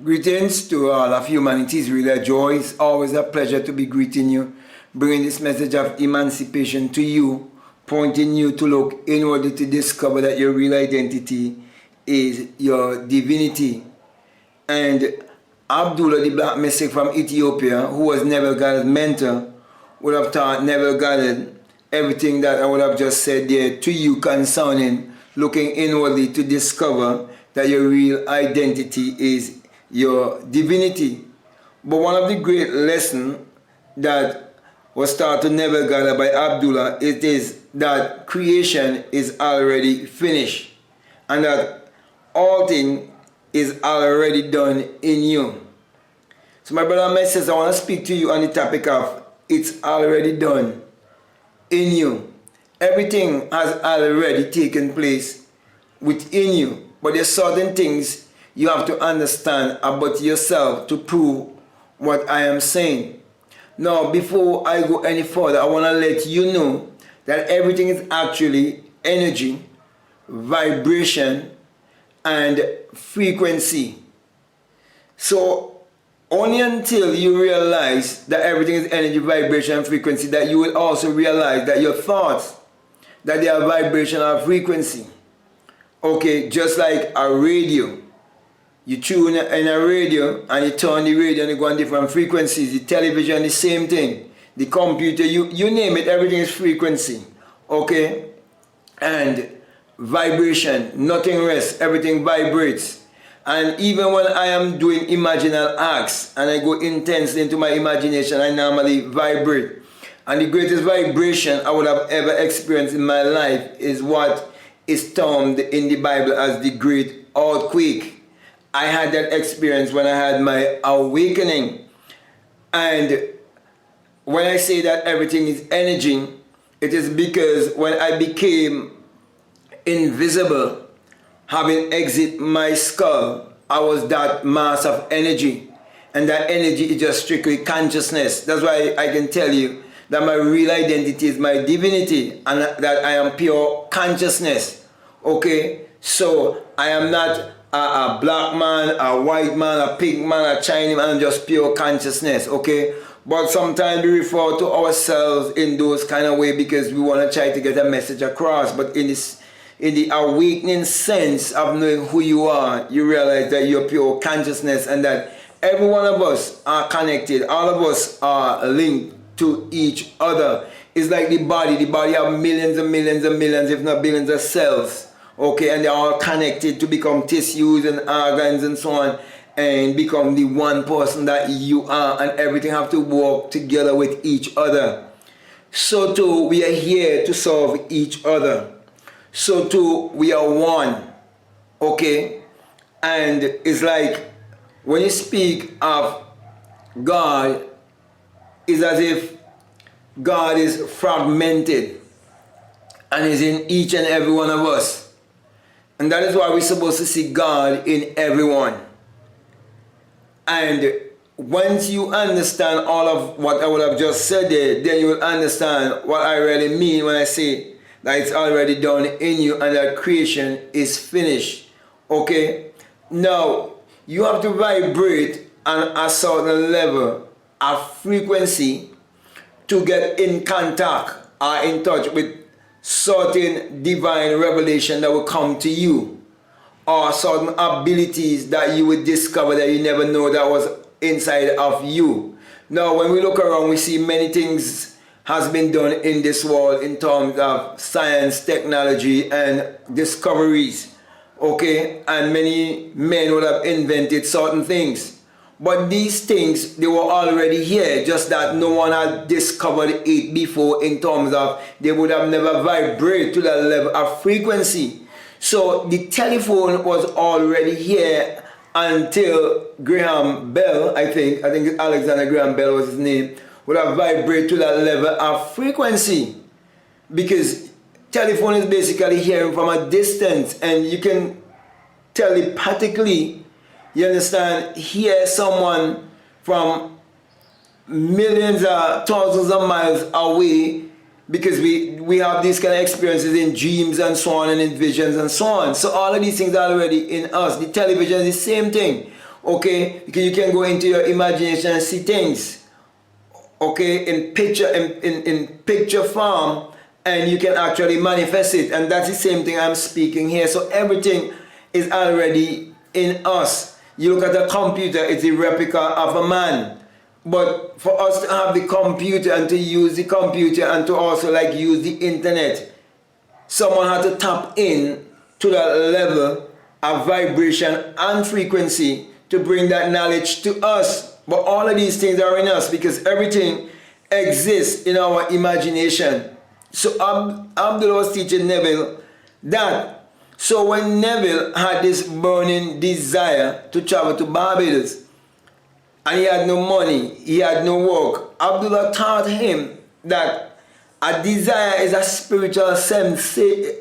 Greetings to all of humanity. It's really a joy. It's always a pleasure to be greeting you, bringing this message of emancipation to you, pointing you to look inwardly to discover that your real identity is your divinity. And Abdullah, the black mystic from Ethiopia, who was Neville Goddard's mentor, would have taught Neville Goddard everything that I would have just said there to you concerning looking inwardly to discover that your real identity is your divinity. But one of the great lessons that was taught to Neville Goddard by Abdullah, it is that creation is already finished and that all things is already done in you. So my brother and my sister, I want to speak to you on the topic of it's already done in you. Everything has already taken place within you, but there's certain things you have to understand about yourself to prove what I am saying. Now, before I go any further, I want to let you know that everything is actually energy, vibration, and frequency. So, only until you realize that everything is energy, vibration, and frequency, that you will also realize that your thoughts, that they are vibration or frequency. Okay, just like a radio. You tune in a radio and you turn the radio and you go on different frequencies. The television, the same thing. The computer, you name it, everything is frequency. Okay? And vibration, nothing rests, everything vibrates. And even when I am doing imaginal acts and I go intensely into my imagination, I normally vibrate. And the greatest vibration I would have ever experienced in my life is what is termed in the Bible as the great earthquake. I had that experience when I had my awakening. And when I say that everything is energy, it is because when I became invisible, having exit my skull, I was that mass of energy. And that energy is just strictly consciousness. That's why I can tell you that my real identity is my divinity and that I am pure consciousness. Okay? So I am not a black man, a white man, a pink man, a Chinese man, just pure consciousness, okay? But sometimes we refer to ourselves in those kind of way because we want to try to get a message across. But in the awakening sense of knowing who you are, you realize that you're pure consciousness and that every one of us are connected. All of us are linked to each other. It's like the body. The body have millions and millions and millions, if not billions of cells. Okay, and they're all connected to become tissues and organs and so on and become the one person that you are, and everything have to work together with each other. So too, we are here to serve each other. So too, we are one. Okay? And it's like when you speak of God, it's as if God is fragmented and is in each and every one of us. And that is why we're supposed to see God in everyone. And once you understand all of what I would have just said there, then you will understand what I really mean when I say that it's already done in you and that creation is finished. Okay? Now, you have to vibrate on a certain level of frequency to get in contact or in touch with certain divine revelation that will come to you, or certain abilities that you would discover that you never know that was inside of you. Now, when we look around, we see many things has been done in this world in terms of science, technology, and discoveries. Okay, and many men would have invented certain things. But these things, they were already here, just that no one had discovered it before in terms of they would have never vibrated to that level of frequency. So the telephone was already here until Graham Bell, I think Alexander Graham Bell was his name, would have vibrated to that level of frequency. Because telephone is basically hearing from a distance and you can telepathically, you understand, hear someone from millions or thousands of miles away because we have these kind of experiences in dreams and so on and in visions and so on. So all of these things are already in us. The television is the same thing. Okay, because you can go into your imagination and see things, okay, in picture form, and you can actually manifest it. And that's the same thing I'm speaking here. So everything is already in us. You look at a computer, it's a replica of a man. But for us to have the computer and to use the computer and to also like use the internet, someone had to tap in to that level of vibration and frequency to bring that knowledge to us. But all of these things are in us because everything exists in our imagination. So Abdullah was teaching Neville that. So when Neville had this burning desire to travel to Barbados, and he had no money, he had no work, Abdullah taught him that a desire is a spiritual sensation.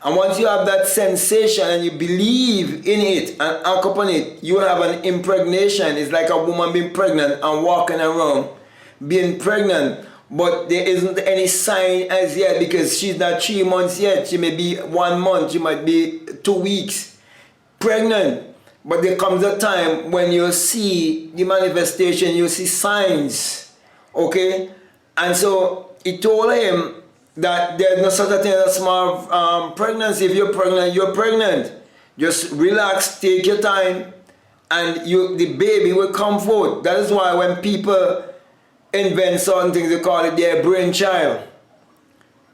And once you have that sensation and you believe in it and act upon it, you have an impregnation. It's like a woman being pregnant and walking around being pregnant, but there isn't any sign as yet because she's not 3 months yet. She may be 1 month, she might be 2 weeks pregnant. But there comes a time when you see the manifestation, you see signs, okay? And so he told him that there's no such a thing as a small pregnancy. If you're pregnant, you're pregnant. Just relax, take your time, and the baby will come forth. That is why when people invent certain things, they call it their brainchild.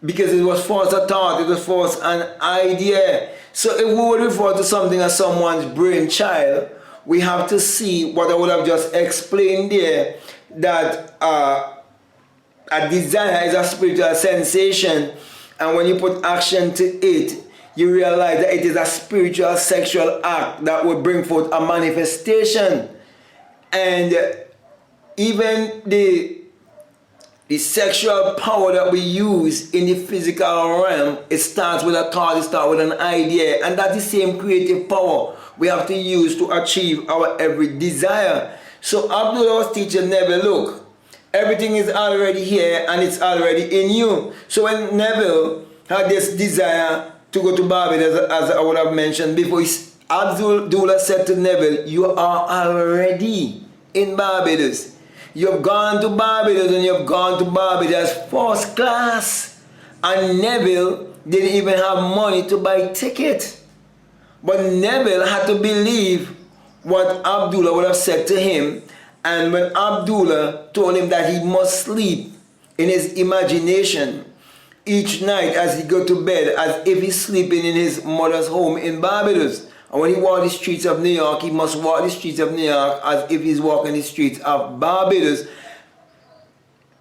Because it was first a thought, it was first an idea. So if we would refer to something as someone's brainchild, we have to see what I would have just explained there, that a desire is a spiritual sensation, and when you put action to it, you realize that it is a spiritual sexual act that will bring forth a manifestation. And even the sexual power that we use in the physical realm, it starts with a thought, it starts with an idea, and that's the same creative power we have to use to achieve our every desire. So Abdullah was teaching Neville, look, everything is already here and it's already in you. So when Neville had this desire to go to Barbados, as I would have mentioned before, Abdullah said to Neville, you are already in Barbados. You've gone to Barbados and you've gone to Barbados first class. And Neville didn't even have money to buy a ticket. But Neville had to believe what Abdullah would have said to him. And when Abdullah told him that he must sleep in his imagination each night as he go to bed, as if he's sleeping in his mother's home in Barbados. And when he walked the streets of New York, he must walk the streets of New York as if he's walking the streets of Barbados.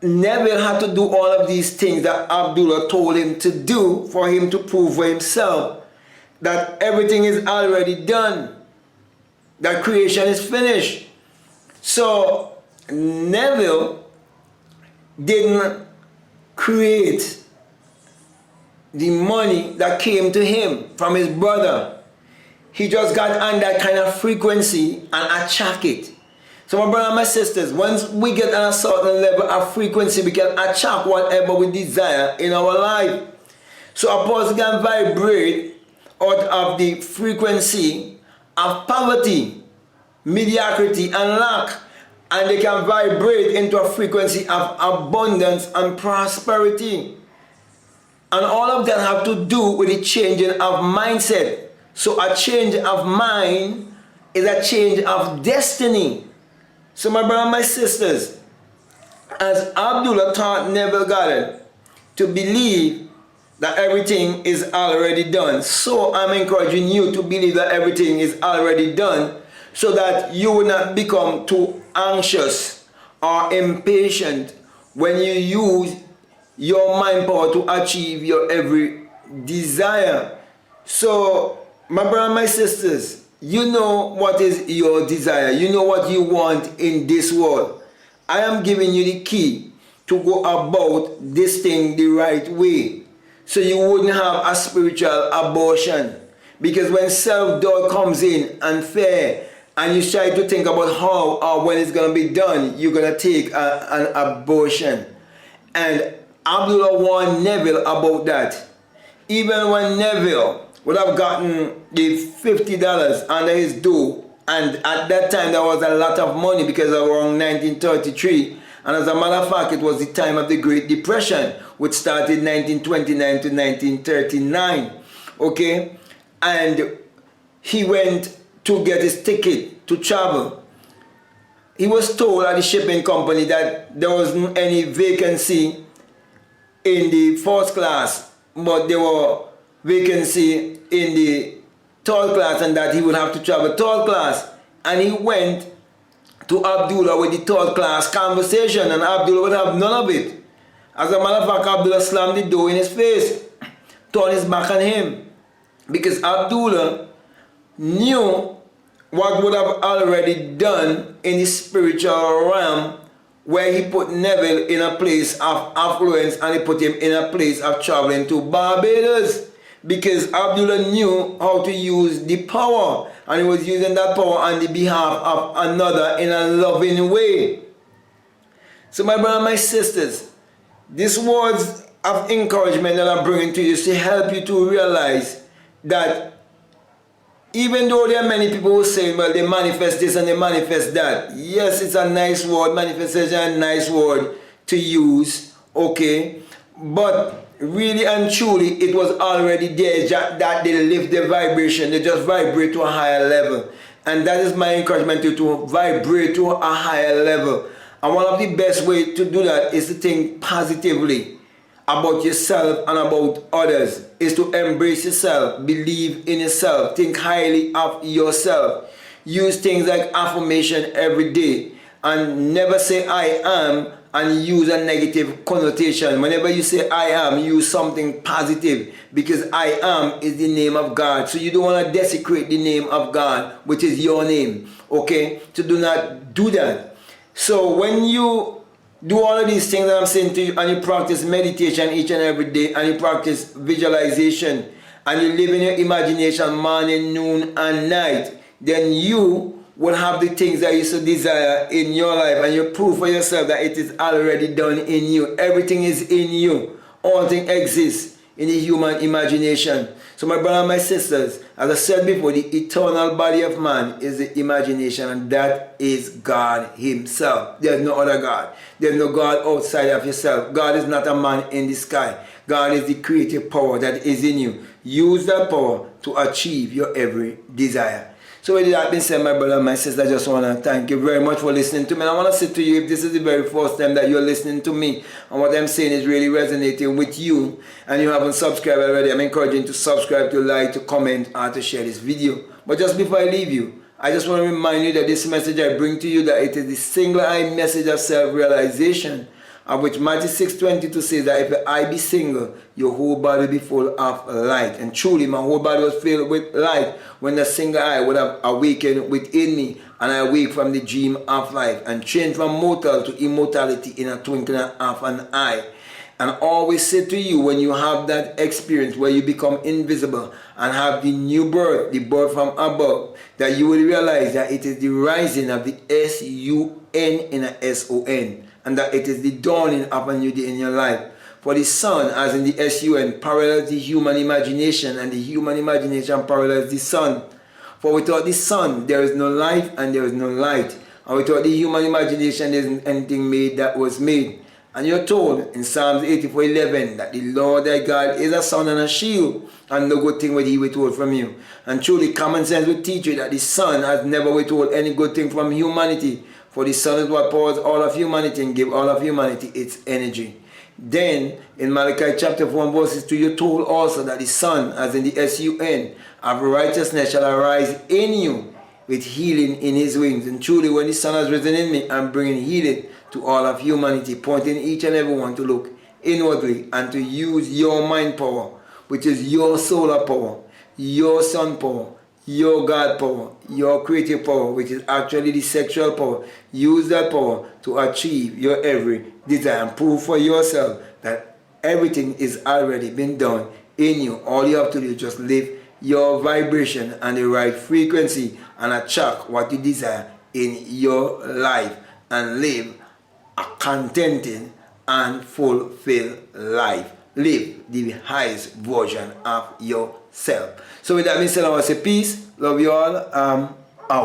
Neville had to do all of these things that Abdullah told him to do for him to prove for himself that everything is already done, that creation is finished. So Neville didn't create the money that came to him from his brother. He just got on that kind of frequency and attract it. So my brother and my sisters, once we get on a certain level of frequency, we can attract whatever we desire in our life. So a person can vibrate out of the frequency of poverty, mediocrity, and lack, and they can vibrate into a frequency of abundance and prosperity. And all of that have to do with the changing of mindset. So a change of mind is a change of destiny. So my brother and my sisters, as Abdullah taught Neville Goddard to believe that everything is already done, so I'm encouraging you to believe that everything is already done, so that you will not become too anxious or impatient when you use your mind power to achieve your every desire. So my brother and my sisters, you know what is your desire. You know what you want in this world. I am giving you the key to go about this thing the right way, so you wouldn't have a spiritual abortion. Because when self-doubt comes in and fear, and you try to think about how or when it's going to be done, you're going to take an abortion. And Abdullah warned Neville about that. Even when Neville would have gotten the $50 under his door, and at that time there was a lot of money because of around 1933, and as a matter of fact it was the time of the Great Depression, which started 1929 to 1939. Okay, and he went to get his ticket to travel. He was told at the shipping company that there wasn't any vacancy in the first class, but there were vacancy in the third class, and that he would have to travel third class. And he went to Abdullah with the third class conversation, and Abdullah would have none of it. As a matter of fact, Abdullah slammed the door in his face, turned his back on him, because Abdullah knew what would have already done in the spiritual realm, where he put Neville in a place of affluence and he put him in a place of traveling to Barbados, because Abdullah knew how to use the power, and he was using that power on the behalf of another in a loving way. So my brothers and my sisters, these words of encouragement that I'm bringing to you is to help you to realize that even though there are many people who say, well, they manifest this and they manifest that. Yes, it's a nice word, manifestation is a nice word to use, okay? But really and truly, it was already there that they lift their vibration. They just vibrate to a higher level. And that is my encouragement to vibrate to a higher level. And one of the best ways to do that is to think positively about yourself and about others, is to embrace yourself, believe in yourself, think highly of yourself, use things like affirmation every day, and never say I am and use a negative connotation. Whenever you say I am, use something positive, because I am is the name of God. So you don't want to desecrate the name of God, which is your name, okay? So do not do that. So when you do all of these things that I'm saying to you, and you practice meditation each and every day, and you practice visualization, and you live in your imagination morning, noon, and night, then you will have the things that you so desire in your life, and you prove for yourself that it is already done in you. Everything is in you. All things exist in the human imagination. So my brothers and my sisters, as I said before, the eternal body of man is the imagination, and that is God himself. There is no other God. There is no God outside of yourself. God is not a man in the sky. God is the creative power that is in you. Use that power to achieve your every desire. So with that being said, my brother and my sister, I just want to thank you very much for listening to me. And I want to say to you, if this is the very first time that you're listening to me, and what I'm saying is really resonating with you, and you haven't subscribed already, I'm encouraging you to subscribe, to like, to comment, and to share this video. But just before I leave you, I just want to remind you that this message I bring to you, that it is the single-eye message of self-realization, of which Matthew 6:22 says that if your eye be single, your whole body be full of light. And truly, my whole body was filled with light when the single eye would have awakened within me, and I awake from the dream of life and changed from mortal to immortality in a twinkling of an eye. And always say to you, when you have that experience where you become invisible and have the new birth, the birth from above, that you will realize that it is the rising of the S-U-N in a S-O-N, and that it is the dawning of a new day in your life. For the sun, as in the S-U-N, parallels the human imagination, and the human imagination parallels the sun. For without the sun, there is no life and there is no light. And without the human imagination, there isn't anything made that was made. And you're told in Psalms 84:11 that the Lord thy God is a sun and a shield, and no good thing will he withhold from you. And truly, common sense will teach you that the sun has never withheld any good thing from humanity. For the sun is what powers all of humanity and gives all of humanity its energy. Then, in Malachi chapter 4 verses 2, you're told also that the sun, as in the S-U-N, of righteousness shall arise in you with healing in his wings. And truly, when the sun has risen in me, I'm bringing healing to all of humanity, pointing each and every one to look inwardly and to use your mind power, which is your solar power, your sun power, your God power, your creative power, which is actually the sexual power. Use that power to achieve your every desire and prove for yourself that everything is already been done in you. All you have to do is just lift your vibration and the right frequency and attract what you desire in your life, and live a contented and fulfilled life. live the highest version of yourself. So with that being said, I want to say peace. Love you all.